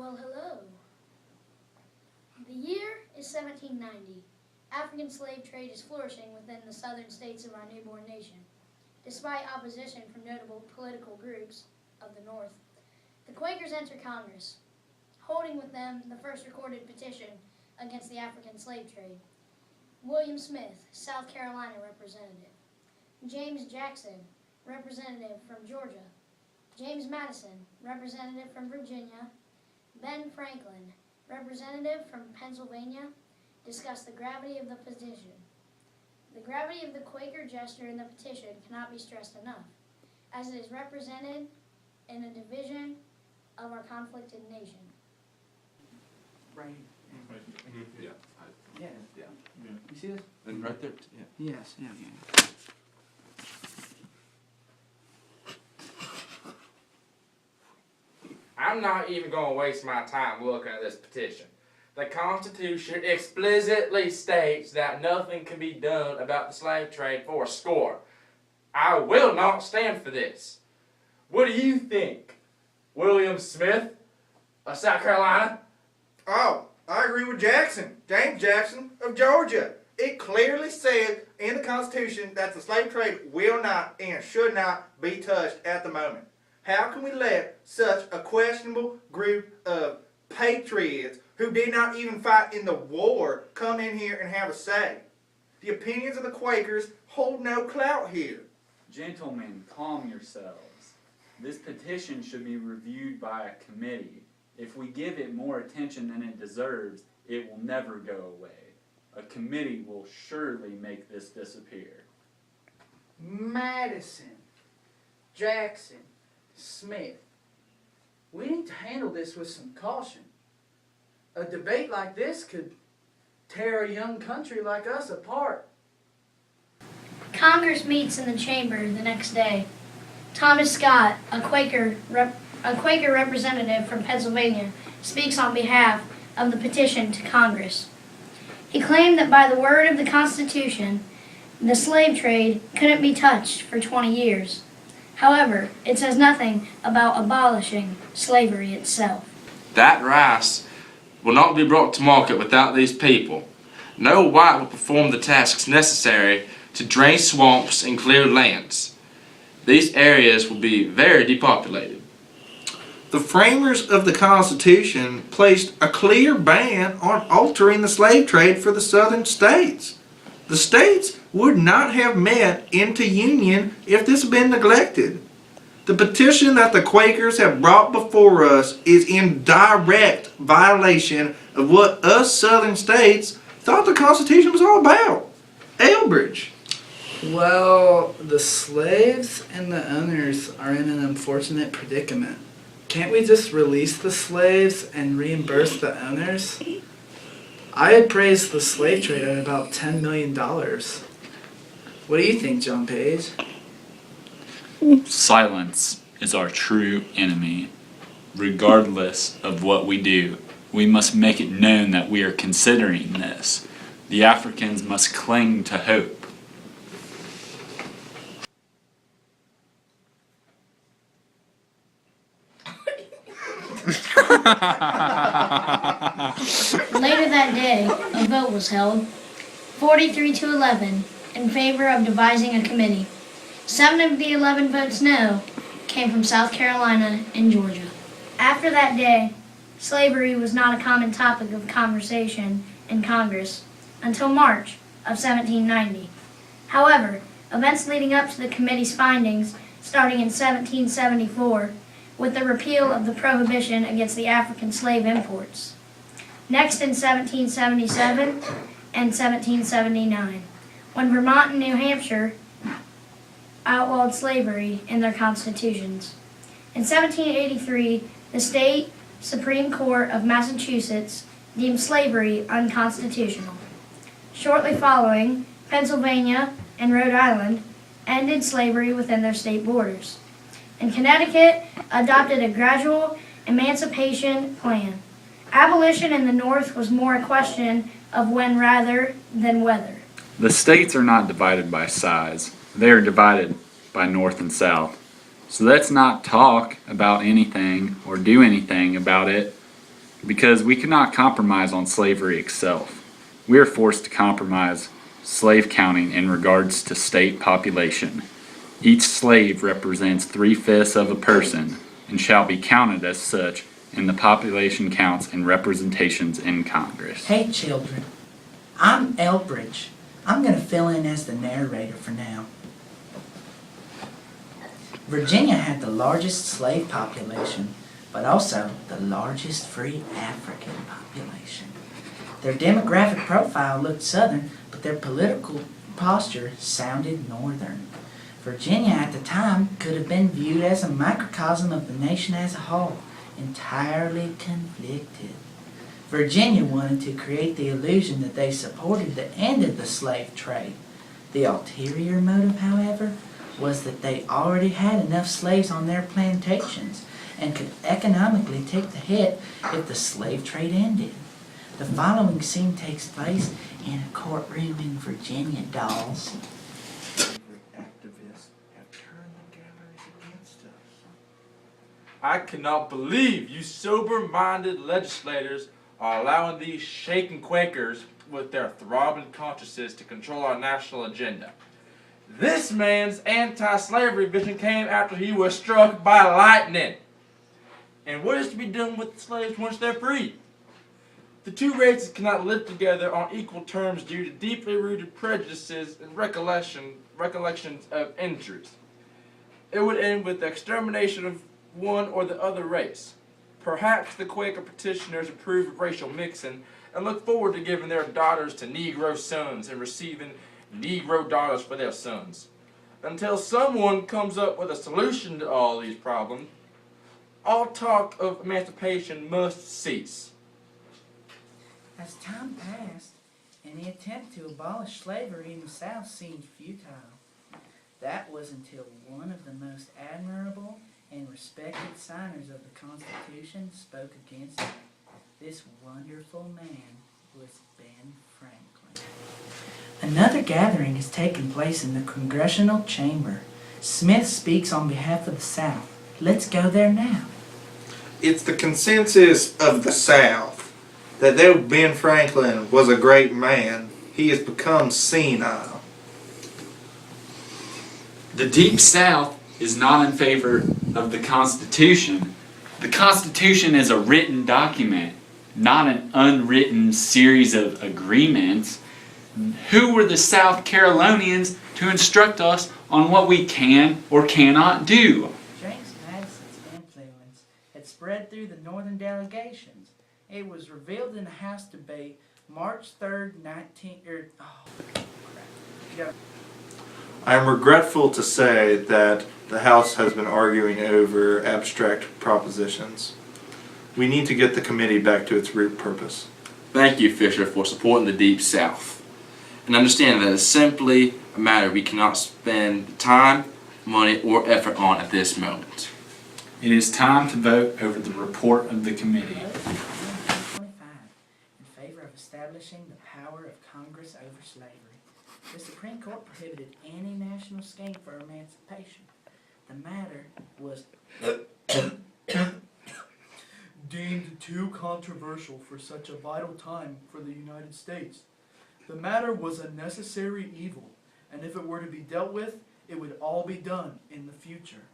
Well, hello. The year is 1790. African slave trade is flourishing within the southern states of our newborn nation, despite opposition from notable political groups of the North. The Quakers enter Congress, holding with them the first recorded petition against the African slave trade. William Smith, South Carolina representative. James Jackson, representative from Georgia. James Madison, representative from Virginia. Ben Franklin, representative from Pennsylvania, discussed the gravity of the petition. The gravity of the Quaker gesture in the petition cannot be stressed enough, as it is represented in a division of our conflicted nation. Right. Yeah. Yeah. Yeah. You see this? And right there, yeah. Yes. Yeah. I'm not even going to waste my time looking at this petition. The Constitution explicitly states that nothing can be done about the slave trade for a score. I will not stand for this. What do you think, William Smith of South Carolina? Oh, I agree with Jackson, James Jackson of Georgia. It clearly says in the Constitution that the slave trade will not and should not be touched at the moment. How can we let such a questionable group of patriots who did not even fight in the war come in here and have a say? The opinions of the Quakers hold no clout here. Gentlemen, calm yourselves. This petition should be reviewed by a committee. If we give it more attention than it deserves, it will never go away. A committee will surely make this disappear. Madison, Jackson, Smith. We need to handle this with some caution. A debate like this could tear a young country like us apart. Congress meets in the chamber the next day. Thomas Scott, a Quaker representative from Pennsylvania, speaks on behalf of the petition to Congress. He claimed that by the word of the Constitution, the slave trade couldn't be touched for 20 years. However, it says nothing about abolishing slavery itself. That rice will not be brought to market without these people. No white will perform the tasks necessary to drain swamps and clear lands. These areas will be very depopulated. The framers of the Constitution placed a clear ban on altering the slave trade for the southern states. The states would not have met into union if this had been neglected. The petition that the Quakers have brought before us is in direct violation of what us southern states thought the Constitution was all about. Elbridge. Well, the slaves and the owners are in an unfortunate predicament. Can't we just release the slaves and reimburse the owners? I had praised the slave trade at about $10 million. What do you think, John Page? Silence is our true enemy. Regardless of what we do, we must make it known that we are considering this. The Africans must cling to hope. Later that day, a vote was held, 43 to 11, in favor of devising a committee. 7 of the 11 votes no came from South Carolina and Georgia. After that day, slavery was not a common topic of conversation in Congress until March of 1790. However, events leading up to the committee's findings, starting in 1774, with the repeal of the prohibition against the African slave imports. Next in 1777 and 1779, when Vermont and New Hampshire outlawed slavery in their constitutions. In 1783, the state Supreme Court of Massachusetts deemed slavery unconstitutional. Shortly following, Pennsylvania and Rhode Island ended slavery within their state borders. And Connecticut adopted a gradual emancipation plan. Abolition in the North was more a question of when rather than whether. The states are not divided by size. They are divided by North and South. So let's not talk about anything or do anything about it because we cannot compromise on slavery itself. We are forced to compromise slave counting in regards to state population. Each slave represents 3/5 of a person and shall be counted as such in the population counts and representations in Congress. Hey children, I'm Elbridge. I'm going to fill in as the narrator for now. Virginia had the largest slave population, but also the largest free African population. Their demographic profile looked Southern, but their political posture sounded Northern. Virginia at the time could have been viewed as a microcosm of the nation as a whole, entirely conflicted. Virginia wanted to create the illusion that they supported the end of the slave trade. The ulterior motive, however, was that they already had enough slaves on their plantations and could economically take the hit if the slave trade ended. The following scene takes place in a courtroom in Virginia, dolls. Activists have turned the galleries against us. I cannot believe you sober-minded legislators are allowing these shaken Quakers with their throbbing consciences to control our national agenda. This man's anti-slavery vision came after he was struck by lightning. And what is to be done with the slaves once they're free? The two races cannot live together on equal terms due to deeply rooted prejudices and recollections of injuries. It would end with the extermination of one or the other race. Perhaps the Quaker petitioners approve of racial mixing and look forward to giving their daughters to Negro sons and receiving Negro daughters for their sons. Until someone comes up with a solution to all these problems, all talk of emancipation must cease. As time passed, any attempt to abolish slavery in the South seemed futile. That was until one of the most admirable and respected signers of the Constitution spoke against it. This wonderful man was Ben Franklin. Another gathering has taken place in the Congressional Chamber. Smith speaks on behalf of the South. Let's go there now. It's the consensus of the South that though Ben Franklin was a great man, he has become senile. The Deep South is not in favor of the Constitution. The Constitution is a written document, not an unwritten series of agreements. Who were the South Carolinians to instruct us on what we can or cannot do? James Madison's influence had spread through the northern delegations. It was revealed in the House debate March 3rd, I am regretful to say that the House has been arguing over abstract propositions. We need to get the committee back to its root purpose. Thank you, Fisher, for supporting the Deep South. And understand that it's simply a matter we cannot spend time, money, or effort on at this moment. It is time to vote over the report of the committee. 1925 in favor of establishing the power of Congress over slavery. The Supreme Court prohibited any national scheme for emancipation. The matter was deemed too controversial for such a vital time for the United States. The matter was a necessary evil, and if it were to be dealt with, it would all be done in the future.